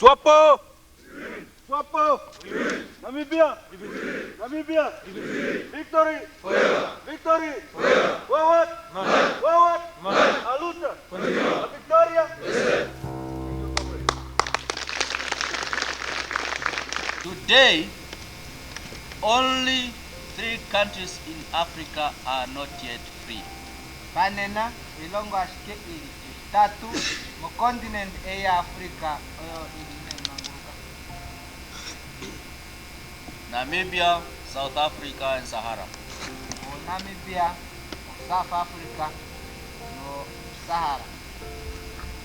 Swapo! Swapo! Namibia! Namibia! Victory! Victory! Forward! Forward! Aluta! Victoria! Today, only 3 countries in Africa are not yet free. Panena ilongo ashike tatu mo continent ya Africa oyo iline manguka. Namibia, South Africa and Sahara. Namibia, South Africa, no Sahara.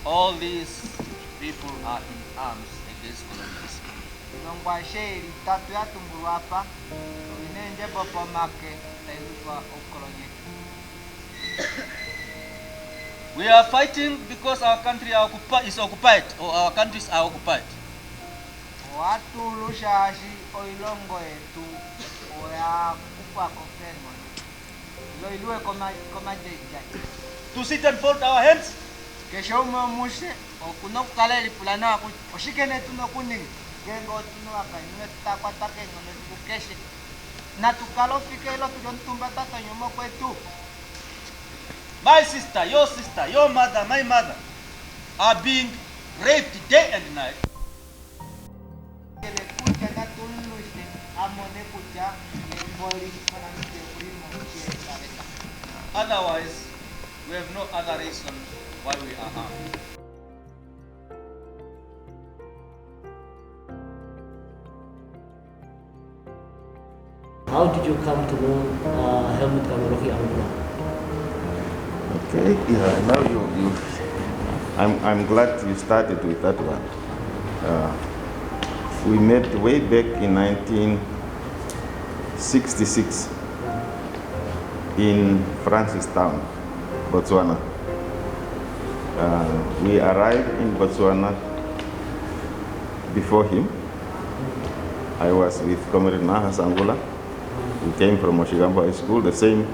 All these people are in arms against colonialism. Ilongo ashiri tatu ya tumburu hapa inenje bopo make taifa ukoloni. We are fighting because our country is occupied, or our countries are occupied. Watu lushashi oilongo yetu oya kupa kofengo. Lo ilue koma jeja. To sit and fold our hands? Kesho umemushe okuno kukaleli pulana ku oshikene tuno kuningi gengo tuno akanywe takwa takengo no tukeshe. Na tukalofike lo tujontumba tata nyomo kwetu. My sister, your mother, my mother are being raped day and night. Otherwise, we have no other reason why we are harmed. How did you come to know Helmut Angula? Okay, yeah, now I'm glad you started with that one. We met way back in 1966 in Francistown, Botswana. We arrived in Botswana before him. I was with Comrade Nahas Angula. We came from Oshigambo High School, the same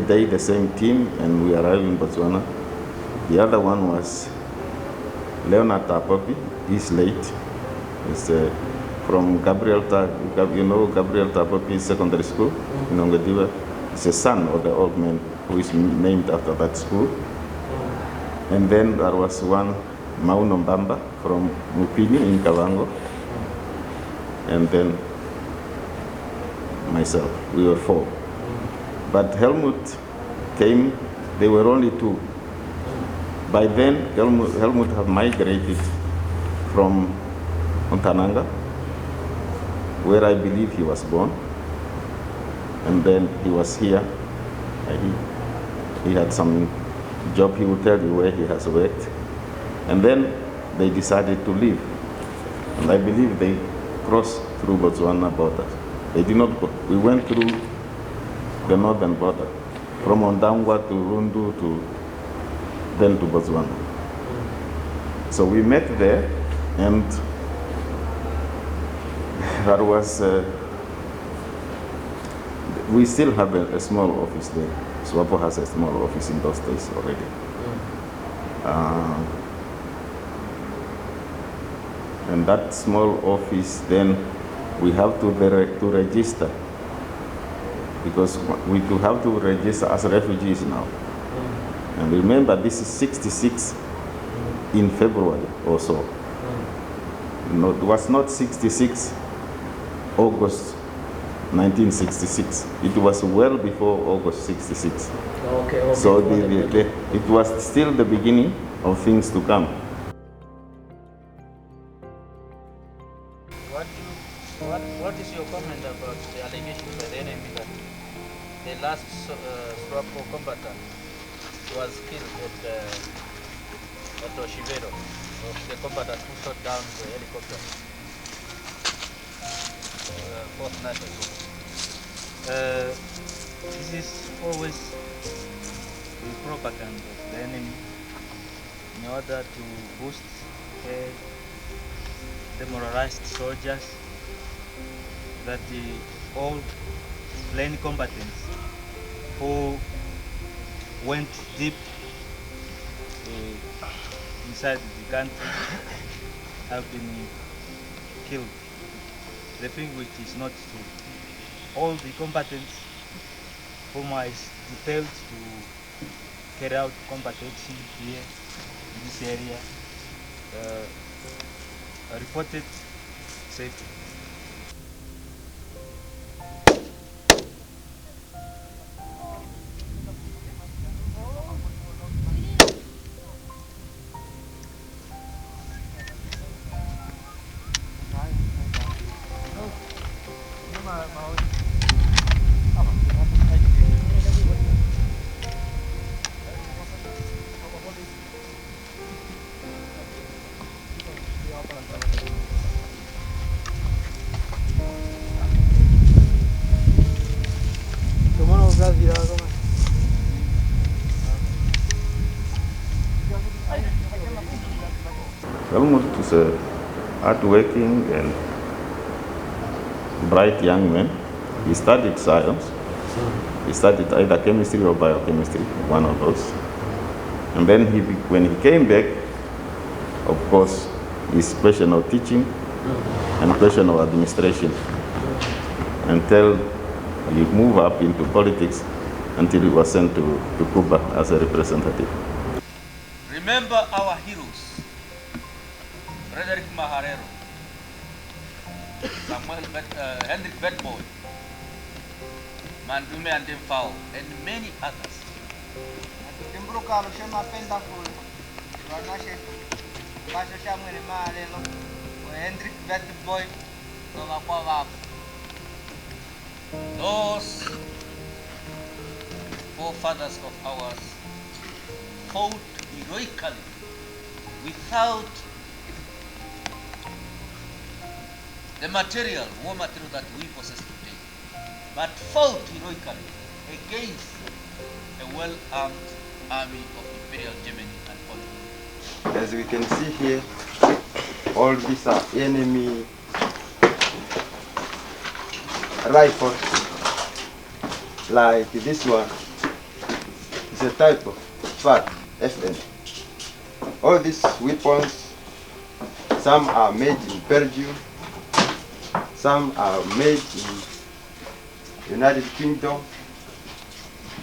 day, the same team, and we arrived in Botswana. The other one was Leonard Tapopi. He's late. It's from Gabriel Tapopi Secondary School in Ongadiva. He's a son of the old man who is named after that school. And then there was one Mauno Mbumba from Mupini in Kavango. And then myself. We were 4. But Helmut came, there were only 2. By then, Helmut had migrated from Ontananga, where I believe he was born. And then he was here. He had some job, he would tell you where he has worked. And then they decided to leave. And I believe they crossed through Botswana border. They did not go. We went through the northern border, from Ondangwa to Rundu then to Botswana. So we met there, and there was, we still have a small office there. SWAPO has a small office in those days already. And that small office, then we have to register, because we do have to register as refugees now. And remember, this is 66 in February or so. No, it was not 66 August 1966. It was well before August 66. Okay. So it was still the beginning of things to come. What is your comment about the allegation by the enemy that the last SWAPO combatant was killed at Oshivero, of the combatant who shot down the helicopter, 4th National Group? This is always the propaganda of the enemy in order to boost demoralized soldiers, that all plain combatants who went deep inside the country have been killed. The thing which is not true. All the combatants whom I detailed to carry out combat action here in this area reported safely. Helmut is a hardworking and bright young man. He studied science. He studied either chemistry or biochemistry, one of those. And then when he came back, of course, his question of teaching and question of administration, until he moved up into politics until he was sent to Cuba as a representative. Remember our heroes, Frederick Maharero, Hendrik Bedboy, Mandume and Demfao, and many others. Those forefathers of ours fought heroically without the war material that we possess today, but fought heroically against a well-armed army of Imperial Germany and Poland. As we can see here, all these are enemy rifles. Like this one is a type of FAT, FN. All these weapons, some are made in Belgium, some are made in United Kingdom,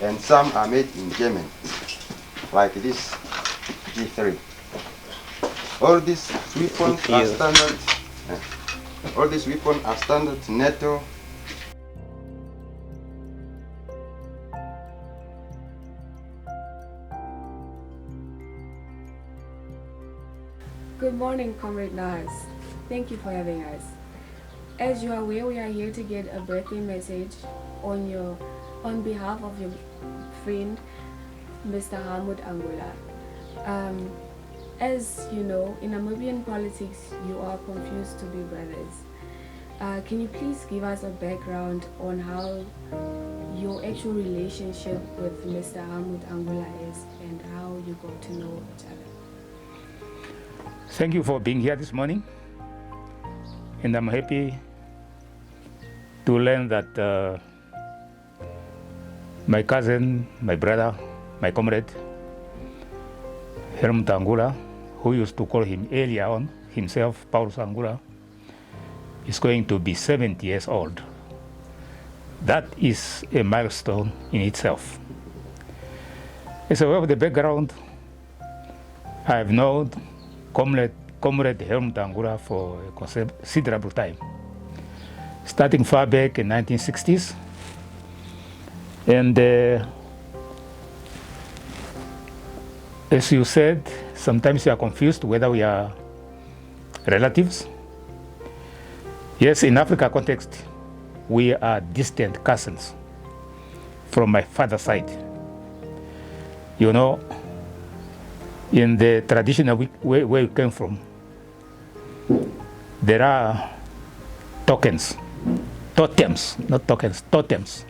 and some are made in Germany, like this G3. All these weapons are standard. All these weapons are standard NATO. Good morning, Comrade Nahas. Thank you for having us. As you are aware, we are here to get a birthday message on behalf of your friend, Mr. Helmut Angula. As you know, in Namibian politics, you are confused to be brothers. Can you please give us a background on how your actual relationship with Mr. Helmut Angula is and how you got to know each other? Thank you for being here this morning, and I'm happy to learn that my cousin, my brother, my comrade, Helmut Angula, who used to call him earlier on himself, Paulus Angula, is going to be 70 years old. That is a milestone in itself. As a way of the background, I have known Comrade Helmut Angula for a considerable time, starting far back in 1960s. And as you said, sometimes you are confused whether we are relatives. Yes, in Africa context, we are distant cousins from my father's side. You know, in the traditional where we came from, there are totems, not tokens, totems.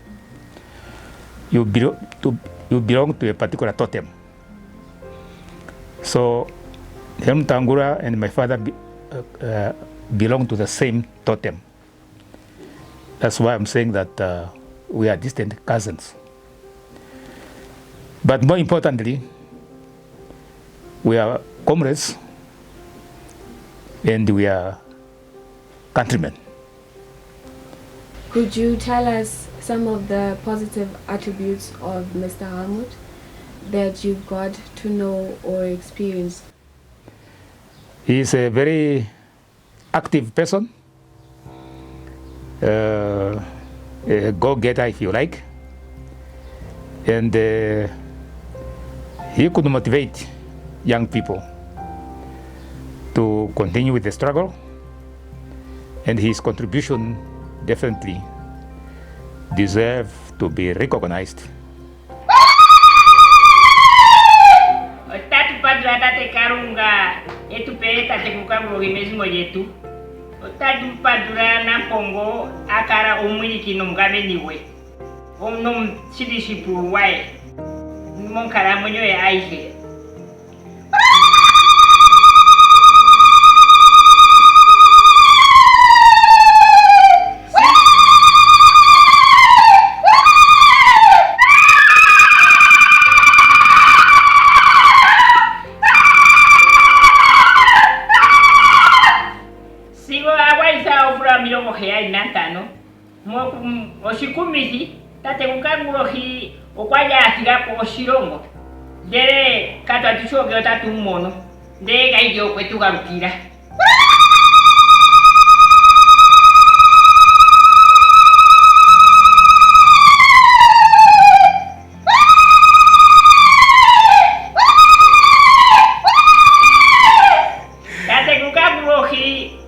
You belong to a particular totem. So Helmut Angula and my father belong to the same totem. That's why I'm saying that we are distant cousins. But more importantly, we are comrades and we are countrymen. Could you tell us some of the positive attributes of Mr. Helmut that you've got to know or experience? He is a very active person, a go-getter if you like, and he could motivate young people to continue with the struggle, and his contribution definitely deserve to be recognized. Otatu padra tate karunga etu pe tate kukamu mesmo yetu. Otatu padra na Congo akara omwiki no mgabe niwe. Omnom sidisipu wae. Mon kara monyo e aise. Oshikumisi tate kukagurohi okwaya asiga ko oshirongo dere kata tishoge otatu mono de gaijo kwetu garukira tate kukagurohi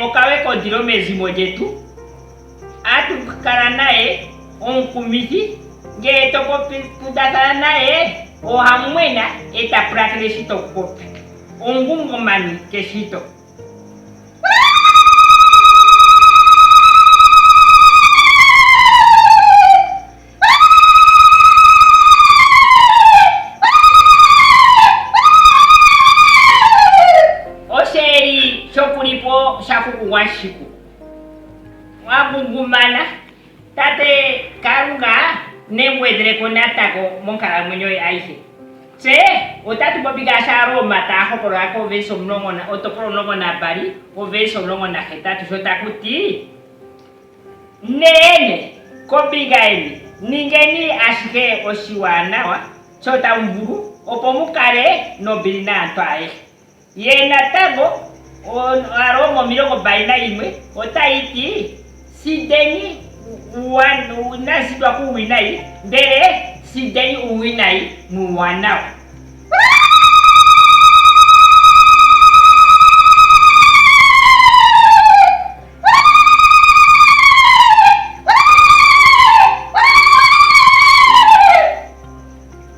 okawe kodiro mezimo jetu atu karanae kumiti ge toko pudatanae o hamwena eta prakreshito kopi ongungomani keshito oseri shokuripo shakuku washiku wagungumana tate karunga nemwedre konatako monkara mwenyo aise se otatu bobiga sharo mata hokoro ako veso mnongo na otoporo mnongo na bari o veso mnongo na hetatu shotakuti nene kobiga eni ningeni ashike oshiwana wa chota umburu opomukare no bilina atwae yena tago on aromo milongo baina imwe otaiti sideni nasi dwa kuwinai ndere sideni uwinai nuwanao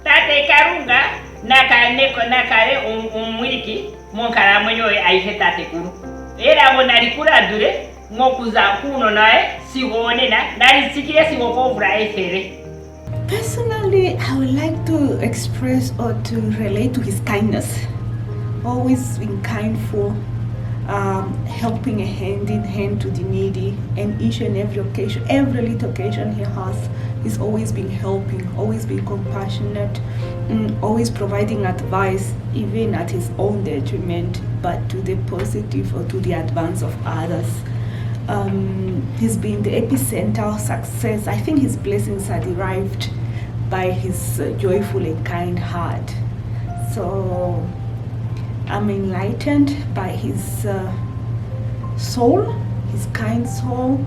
tate karunga nakare umwiki monkara mwenyo aise tate kuru era bonarikura dure ngokuza kuno nae sigonena narisikire sigokovra efere. Personally, I would like to express or to relate to his kindness. Always being kindful, helping a hand in hand to the needy, and each and every occasion, every little occasion he has, he's always been helping, always being compassionate, always providing advice, even at his own detriment, but to the positive or to the advance of others. He's been the epicenter of success. I think his blessings are derived by his joyful and kind heart. So I'm enlightened by his soul, his kind soul,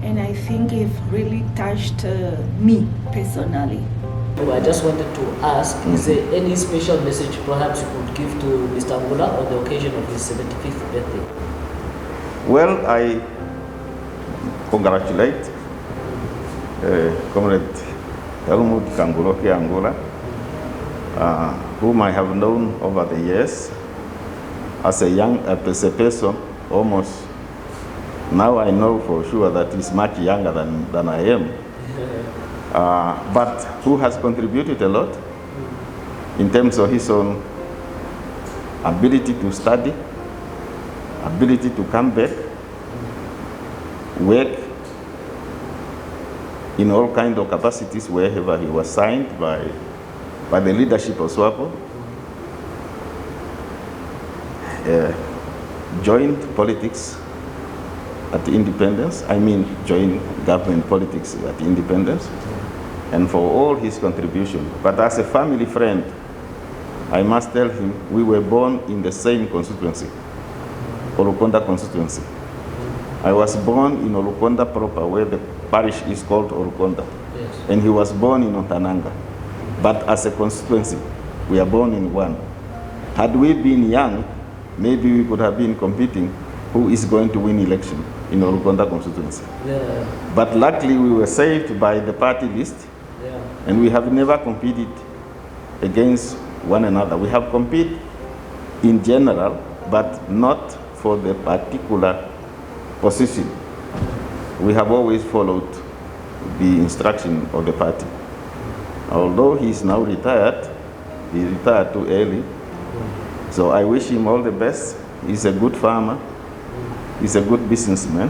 and I think it really touched me personally. I just wanted to ask, is there any special message perhaps you could give to Mr. Angula on the occasion of his 75th birthday? Well, I congratulate Comrade Helmut Angula, whom I have known over the years as a person, almost. Now I know for sure that he's much younger than I am, but who has contributed a lot in terms of his own ability to study, ability to come back, work in all kinds of capacities wherever he was signed by the leadership of SWAPO. joined politics at the independence. I mean, joined government politics at the independence, and for all his contribution. But as a family friend, I must tell him we were born in the same constituency, Olukonda constituency. I was born in Olukonda proper, where the parish is called Olukonda. Yes. And he was born in Ontananga. But as a constituency, we are born in one. Had we been young, maybe we could have been competing who is going to win election in Olukonda constituency. Yeah. But luckily we were saved by the party list, yeah. And we have never competed against one another. We have competed in general, but not for the particular position. We have always followed the instruction of the party. Although he is now retired, he retired too early. So I wish him all the best. He's a good farmer. He's a good businessman.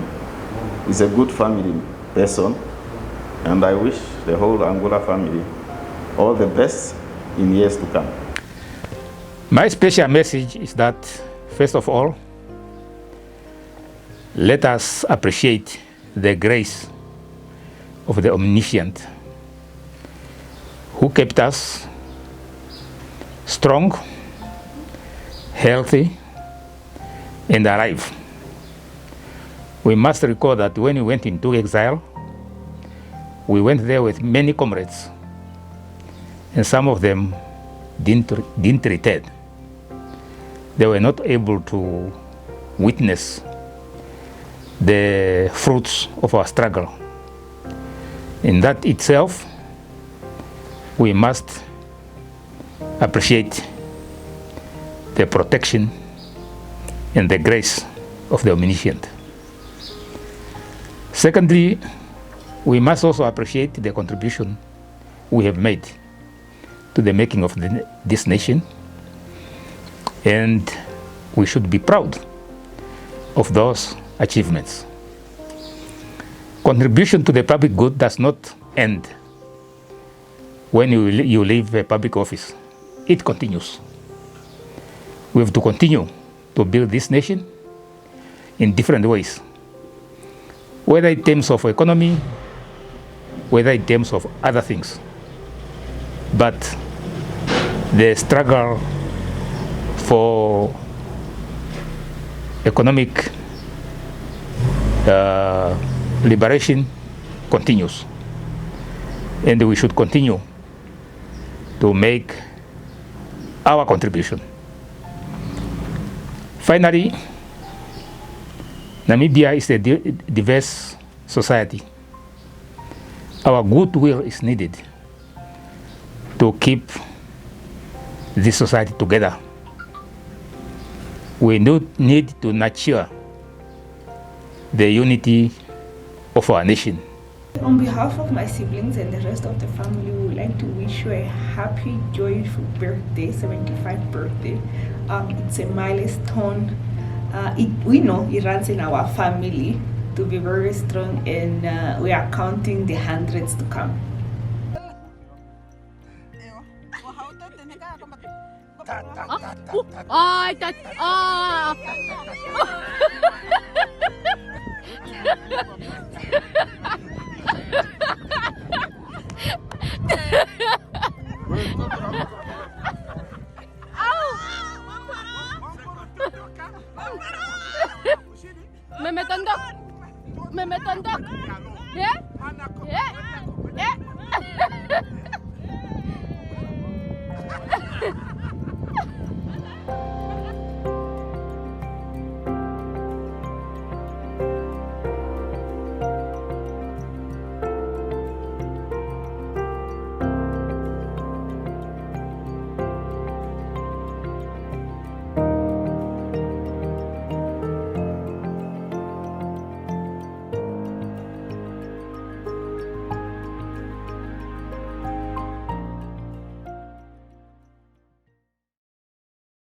He's a good family person. And I wish the whole Angula family all the best in years to come. My special message is that, first of all, let us appreciate the grace of the Omniscient, who kept us strong, healthy, and alive. We must recall that when we went into exile, we went there with many comrades, and some of them didn't return. They were not able to witness the fruits of our struggle. In that itself, we must appreciate the protection and the grace of the Omniscient. Secondly, we must also appreciate the contribution we have made to the making of this nation, and we should be proud of those achievements. Contribution to the public good does not end when you leave a public office. It continues. We have to continue to build this nation in different ways, whether in terms of economy, whether in terms of other things. But the struggle for economic liberation continues, and we should continue to make our contribution. Finally, Namibia is a diverse society. Our goodwill is needed to keep this society together. We need to nurture the unity of our nation. On behalf of my siblings and the rest of the family, we would like to wish you a happy, joyful birthday, 75th birthday. It's a milestone. We know it runs in our family to be very strong, and we are counting the hundreds to come. Ah!